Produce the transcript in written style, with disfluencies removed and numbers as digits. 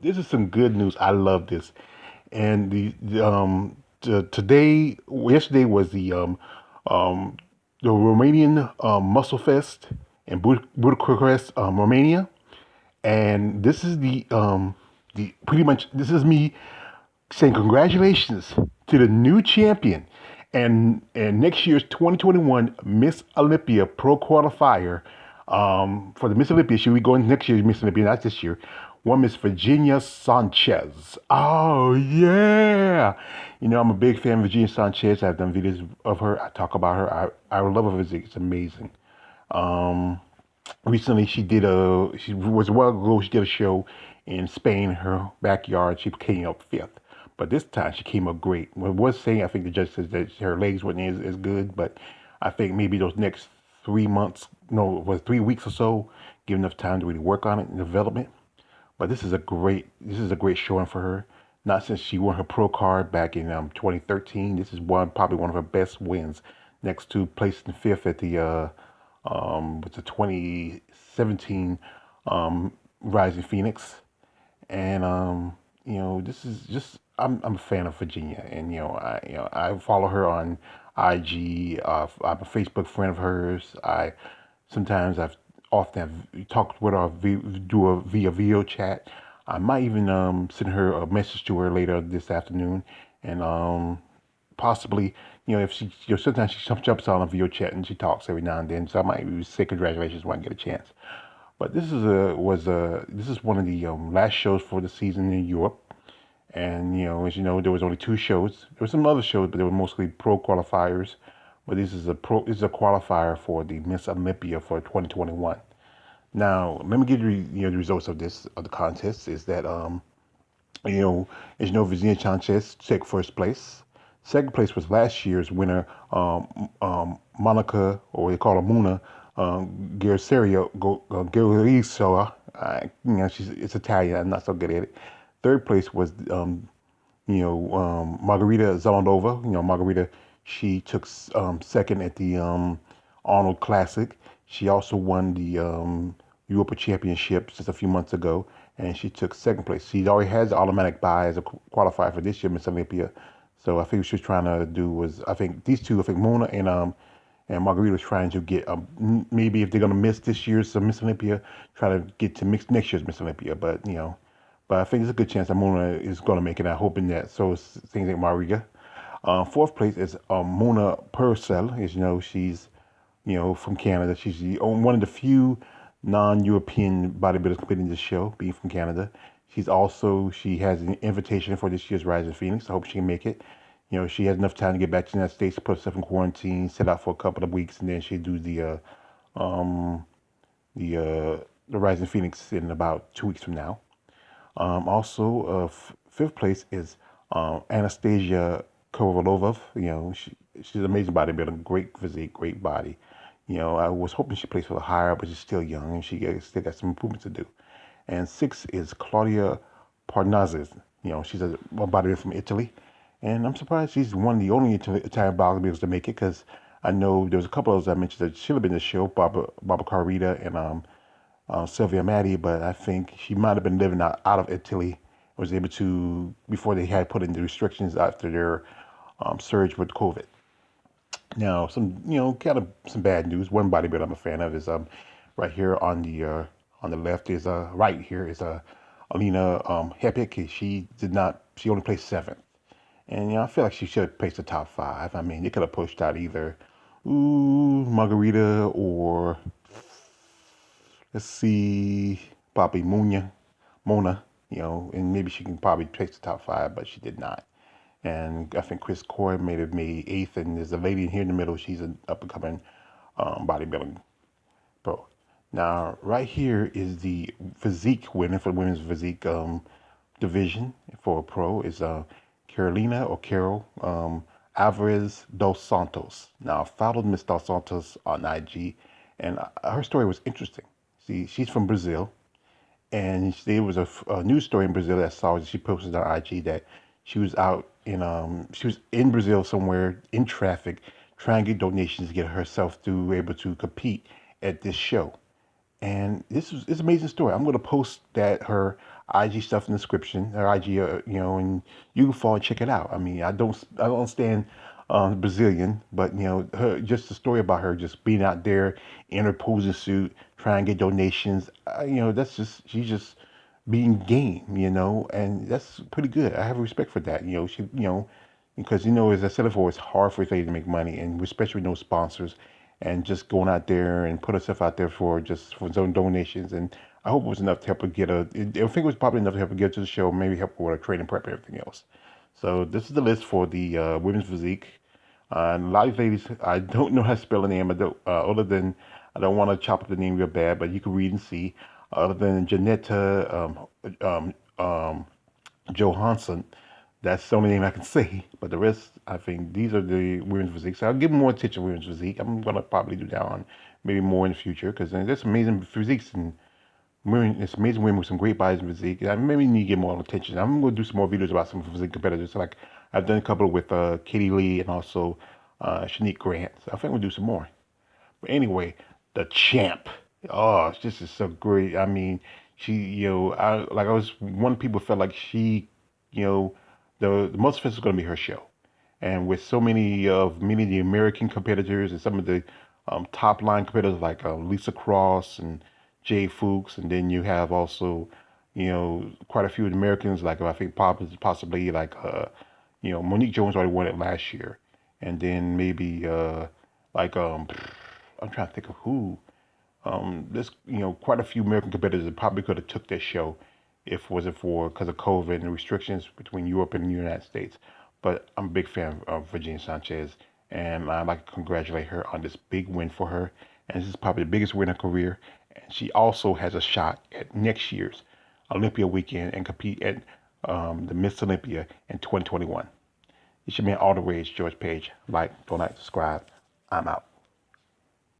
this is some good news. I love this. And yesterday was um, the Romanian Muscle Fest in Bucharest, Romania. And this is the pretty much this is me saying congratulations to the new champion and next year's 2021 Miss Olympia Pro Qualifier. For the Miss Olympia, she'll be going next year's Miss Olympia, not this year. One Miss Virginia Sanchez. Oh yeah, I'm a big fan of Virginia Sanchez. I've done videos of her. I talk about her. I love her physique. It's amazing. Um, Recently she was a while ago, she did a show in Spain, her backyard. She came up fifth. But this time she came up great. Well, I was saying, I think the judge says that her legs weren't as good, but I think maybe those next 3 months, no, it was 3 weeks or so, give enough time to really work on it and development. But this is a great showing for her. Not since she won her pro card back in 2013. This is probably one of her best wins, next to placing fifth at the with the 2017 Rising Phoenix. And this is just I'm a fan of Virginia, and I follow her on IG. I'm a Facebook friend of hers. I've often have talked with her, do a via video chat. I might even send her a message to her later this afternoon, and possibly, if she, sometimes she jumps on a video chat and she talks every now and then. So I might even say congratulations when I get a chance. But this is one of the last shows for the season in Europe. And as you know, there was only two shows. There were some other shows, but they were mostly pro qualifiers. But this is a qualifier for the Miss Olympia for 2021. Now, let me give you, the results of the contest. Is that you know, as you know, Virginia Sanchez took first place. Second place was last year's winner, Monica, or they call her Muna, Garceria. It's Italian. I'm not so good at it. Third place was, Margarita Zalandova. Margarita, she took second at the Arnold Classic. She also won the Europa Championship just a few months ago, and she took second place. She already has automatic bye as a qualifier for this year Miss Olympia. So I think what she was trying to do was, I think these two, I think Mona and Margarita was trying to get maybe if they're gonna miss this year's Miss Olympia, try to get to mix next year's Miss Olympia. But I think there's a good chance that Mona is gonna make it. I'm hoping that. So it's things like Margarita. Fourth place is Mona Purcell. As you know, she's from Canada. She's one of the few non-European bodybuilders competing in this show, being from Canada. She has an invitation for this year's Rise of Phoenix. I hope she can make it. She has enough time to get back to the United States, put herself in quarantine, sit out for a couple of weeks, and then she'll do um, the Rising Phoenix in about 2 weeks from now. Also, fifth place is Anastasia Kovalova. She's an amazing bodybuilder, great physique, great body. I was hoping she plays for the higher, but she's still young and still got some improvements to do. And six is Claudia Parnazes. She's a bodybuilder from Italy. And I'm surprised she's one of the only Italian bodybuilders to make it, because I know there was a couple of others I mentioned that should have been in the show, Barbara Carrita and Sylvia Matti, but I think she might have been living out of Italy. Was able to, before they had put in the restrictions after their surge with COVID. Now, kind of some bad news. One bodybuilder I'm a fan of is right here on the left is right here is Alina Hepik. She only placed seventh, and I feel like she should have placed the top five. I mean, they could have pushed out either Margarita or, let's see, probably Mona. And maybe she can probably place the top five, but she did not. And I think Chris Coy made eighth, and there's a lady in here in the middle. She's an up and coming bodybuilding pro. Now, right here is the physique winner for the women's physique division for a pro is Carolina or Carol Alvarez dos Santos. Now, I followed Miss dos Santos on IG, and her story was interesting. See, she's from Brazil, and there was a news story in Brazil that I saw that she posted on IG that she was in Brazil somewhere in traffic trying to get donations to get herself to be able to compete at this show. And it's an amazing story. I'm going to post that her IG stuff in the description, her IG, and you can follow and check it out. I mean, I don't understand Brazilian, but her just the story about her just being out there in her posing suit, trying to get donations. That's just she's just being game, and that's pretty good. I have respect for that. Because as I said before, it's hard for a lady to make money, and especially with no sponsors, and just going out there and put herself out there for his own donations. And I hope it was enough to help her get I think it was probably enough to help her get to the show, maybe help her with her training prep and everything else. So this is the list for the women's physique. And a lot of ladies, I don't know how to spell the name. I don't, other than I don't want to chop up the name real bad, but you can read and see. Other than Janetta Johansson, that's the only name I can say. But the rest, I think these are the women's physique. So I'll give more attention to women's physique. I'm gonna probably do that on maybe more in the future because there's amazing physiques and women. It's amazing women with some great bodies and physique. I maybe need to get more attention. I'm gonna do some more videos about some physique competitors. So like I've done a couple with Katie Lee and also Shanique Grant. So I think we'll do some more. But anyway, the champ. Oh, this is so great. I mean, she, I was one people felt like she, you know, the Musclefest is going to be her show, and with so many of the American competitors and some of the top line competitors like Lisa Cross and Jay Fuchs, and then you have also, quite a few Americans like I think possibly like Monique Jones already won it last year, and then maybe like I'm trying to think of who. There's quite a few American competitors that probably could have took this show if it wasn't for because of COVID and the restrictions between Europe and the United States. But I'm a big fan of Virginia Sanchez, and I'd like to congratulate her on this big win for her. And this is probably the biggest win in her career. And she also has a shot at next year's Olympia weekend and compete at the Miss Olympia in 2021. It's your man All the Rage, George Page. Like, donate, subscribe. I'm out.